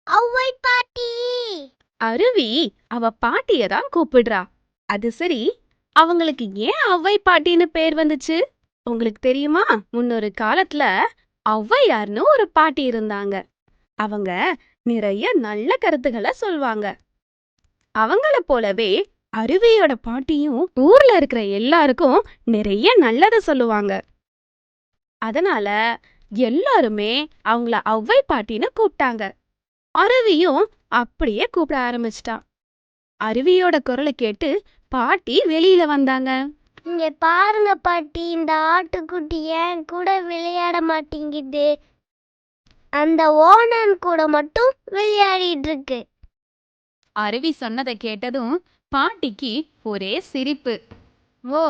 ஔவை பாட்டி. அருவி அவ பாட்டிய தான் கூப்பிடுறா. அது சரி, அவங்களுக்கு ஏன் ஔவை பாட்டின்னு பேர் வந்துச்சு உங்களுக்கு தெரியுமா? முன்னொரு காலத்துல ஔவையார்னு ஒரு பாட்டி இருந்தாங்க. அவங்க நிறைய நல்ல கருத்துக்களை சொல்வாங்க. அவங்கள போலவே அருவியோட பாட்டியும் ஊர்ல இருக்கிற எல்லாருக்கும் நிறைய நல்லதை சொல்லுவாங்க. அதனால எல்லாருமே அவங்கள ஔவை பாட்டின்னு கூப்பிட்டாங்க. அருவியும் அப்படியே கூப்பிட ஆரம்பிச்சிட்டான். அருவியோட குரலை கேட்டு பாட்டி வெளியில வந்தாங்க. இங்க பாருங்க பாட்டி, இந்த ஆட்டுக்குட்டி ஏன் கூட விளையாட மாட்டேங்குது. அந்த ஓனன் கூட மட்டும் விளையாடிட்டு இருக்கு. அருவி சொன்னதை கேட்டதும் பாட்டிக்கு ஒரே சிரிப்பு. ஓ,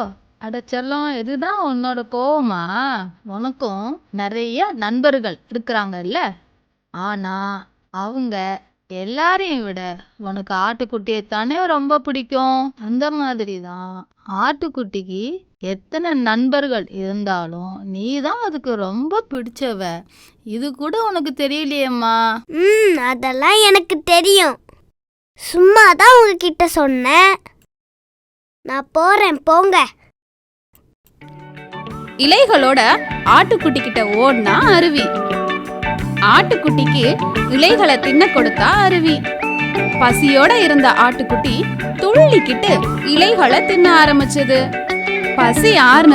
அட செல்லம், இதுதான் உன்னோட கோவமா? உனக்கும் நிறைய நண்பர்கள் இருக்கிறாங்கல்ல, ஆனா அவங்க எல்லாரையும் விட உனக்கு ஆட்டுக்குட்டியைத்தானே ரொம்ப பிடிக்கும். அந்த மாதிரி தான் ஆட்டுக்குட்டிக்கு எத்தனை நண்பர்கள் இருந்தாலும் நீ தான் அதுக்கு ரொம்ப பிடிச்சவ. இது கூட உனக்கு தெரியலையேம்மா? அதெல்லாம் எனக்கு தெரியும். சும்மா தான் உங்ககிட்ட சொன்னேன். நான் போறேன், போங்க. இலைகளோட ஆட்டுக்குட்டி கிட்ட ஓடினா அருவி. ஆட்டுக்குட்டிக்கு இலைகளை தின்ன கொடுத்தா அருவி. பசியோட இருந்த ஆட்டுக்குட்டி துள்ளிக்கிட்டு இலைகளை தின்ன ஆரம்பிச்சது. பசி ஆறுன